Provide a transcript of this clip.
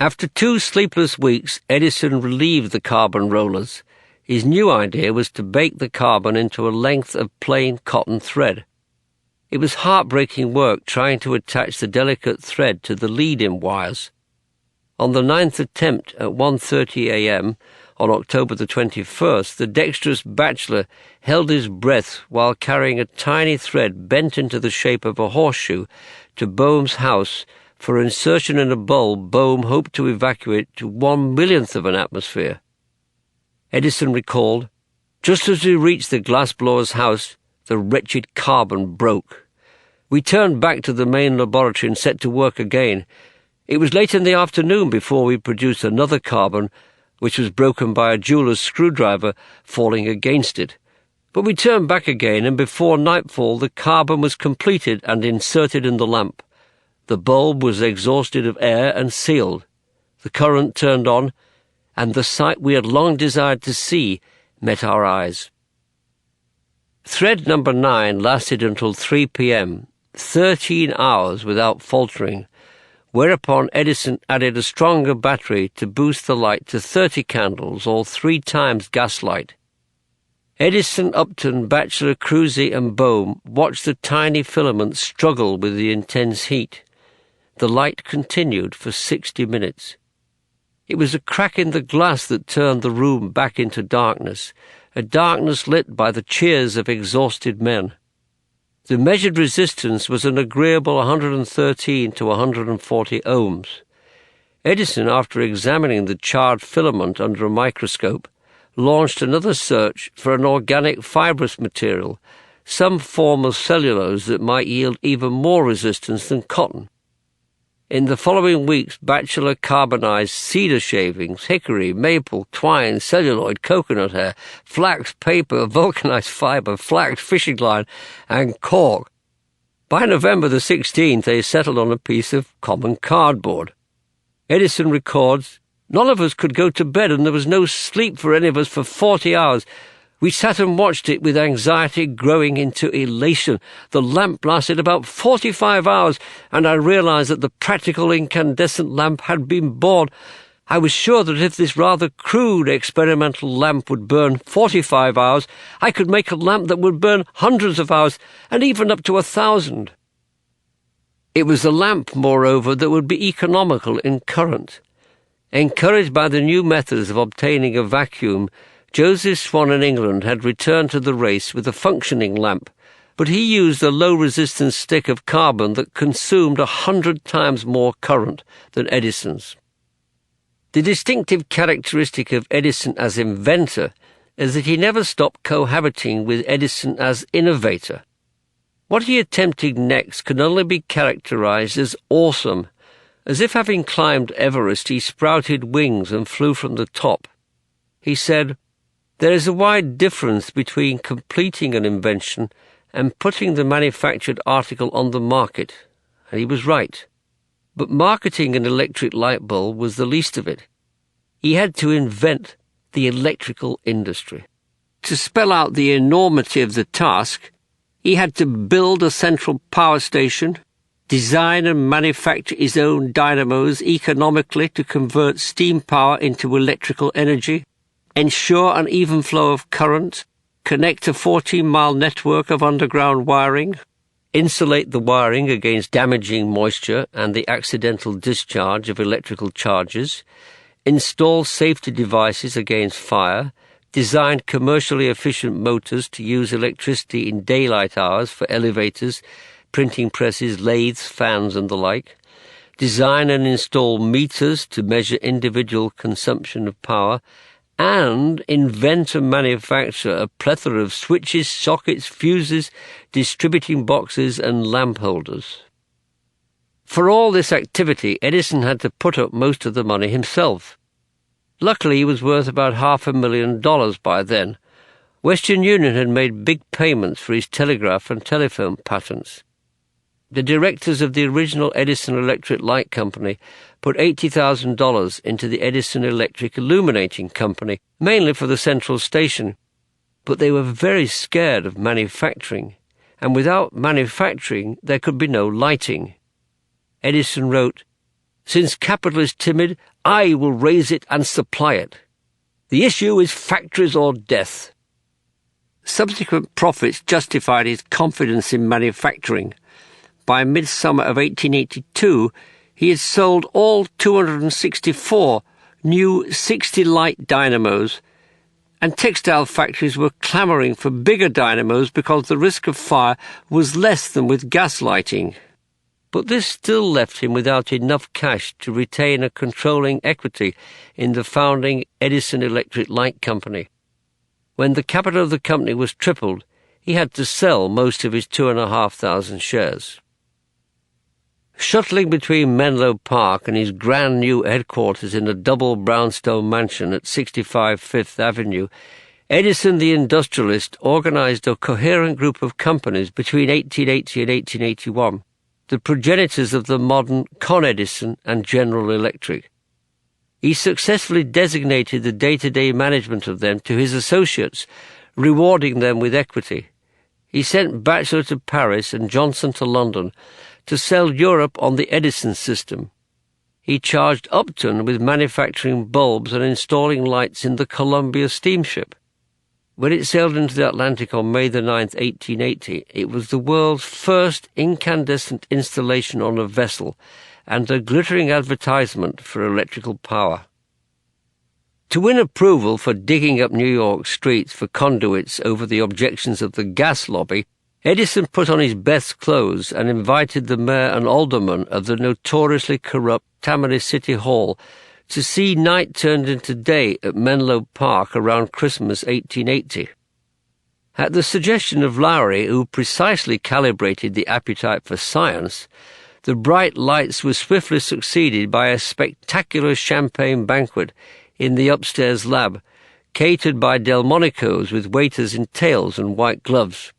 After 2 sleepless weeks, Edison relieved the carbon rollers. His new idea was to bake the carbon into a length of plain cotton thread. It was heartbreaking work trying to attach the delicate thread to the lead-in wires. On the 9th attempt at 1:30 a.m., on October the 21st, the dexterous bachelor held his breath while carrying a tiny thread bent into the shape of a horseshoe to Boehm's house for insertion in a bulb Boehm hoped to evacuate to 1/1,000,000th of an atmosphere. Edison recalled, "Just as we reached the glassblower's house, the wretched carbon broke. We turned back to the main laboratory and set to work again. It was late in the afternoon before we produced another carbon, which was broken by a jeweler's screwdriver falling against it. But we turned back again, and before nightfall the carbon was completed and inserted in the lamp. The bulb was exhausted of air and sealed. The current turned on, and the sight we had long desired to see met our eyes." Thread number 9 lasted until 3 p.m., 13 hours without faltering, whereupon Edison added a stronger battery to boost the light to 30 candles, or 3 times gaslight. Edison, Upton, Batchelor, Cruzy, and Boehm watched the tiny filaments struggle with the intense heat. The light continued for 60 minutes. It was a crack in the glass that turned the room back into darkness, a darkness lit by the cheers of exhausted men. The measured resistance was an agreeable 113 to 140 ohms. Edison, after examining the charred filament under a microscope, launched another search for an organic fibrous material, some form of cellulose that might yield even more resistance than cotton. In the following weeks, Batchelor carbonized cedar shavings, hickory, maple, twine, celluloid, coconut hair, flax, paper, vulcanized fiber, flax, fishing line, and cork. By November the 16th, they settled on a piece of common cardboard. Edison records, "None of us could go to bed, and there was no sleep for any of us for 40 hours. We sat and watched it with anxiety growing into elation. The lamp lasted about 45 hours, and I realized that the practical incandescent lamp had been born. I was sure that if this rather crude experimental lamp would burn 45 hours, I could make a lamp that would burn hundreds of hours, and even up to 1,000. It was a lamp, moreover, that would be economical in current. Encouraged by the new methods of obtaining a vacuum, Joseph Swan in England had returned to the race with a functioning lamp, but he used a low-resistance stick of carbon that consumed 100 times more current than Edison's. The distinctive characteristic of Edison as inventor is that he never stopped cohabiting with Edison as innovator. What he attempted next could only be characterized as awesome, as if having climbed Everest he sprouted wings and flew from the top. He said, "There is a wide difference between completing an invention and putting the manufactured article on the market," and he was right. But marketing an electric light bulb was the least of it. He had to invent the electrical industry. To spell out the enormity of the task, he had to build a central power station, design and manufacture his own dynamos economically to convert steam power into electrical energy, ensure an even flow of current, connect a 14-mile network of underground wiring, insulate the wiring against damaging moisture and the accidental discharge of electrical charges, install safety devices against fire, design commercially efficient motors to use electricity in daylight hours for elevators, printing presses, lathes, fans, and the like, design and install meters to measure individual consumption of power, and invent and manufacture a plethora of switches, sockets, fuses, distributing boxes, and lamp holders. For all this activity, Edison had to put up most of the money himself. Luckily, he was worth about $500,000 by then. Western Union had made big payments for his telegraph and telephone patents. The directors of the original Edison Electric Light Company put $80,000 into the Edison Electric Illuminating Company, mainly for the central station. But they were very scared of manufacturing, and without manufacturing there could be no lighting. Edison wrote, Since capital is timid, I will raise it and supply it. The issue is factories or death. Subsequent profits justified his confidence in manufacturing. By midsummer of 1882, he had sold all 264 new 60-light dynamos, and textile factories were clamouring for bigger dynamos because the risk of fire was less than with gas lighting. But this still left him without enough cash to retain a controlling equity in the founding Edison Electric Light Company. When the capital of the company was tripled, he had to sell most of his 2,500 shares. Shuttling between Menlo Park and his grand new headquarters in a double brownstone mansion at 65 Fifth Avenue, Edison the industrialist organized a coherent group of companies between 1880 and 1881, the progenitors of the modern Con Edison and General Electric. He successfully designated the day-to-day management of them to his associates, rewarding them with equity. He sent Batchelor to Paris and Johnson to London to sell Europe on the Edison system. He charged Upton with manufacturing bulbs and installing lights in the Columbia steamship. When it sailed into the Atlantic on May the 9th, 1880, it was the world's first incandescent installation on a vessel and a glittering advertisement for electrical power. To win approval for digging up New York streets for conduits over the objections of the gas lobby, Edison put on his best clothes and invited the mayor and aldermen of the notoriously corrupt Tammany City Hall to see night turned into day at Menlo Park around Christmas 1880. At the suggestion of Lowry, who precisely calibrated the appetite for science, the bright lights were swiftly succeeded by a spectacular champagne banquet in the upstairs lab, catered by Delmonicos with waiters in tails and white gloves.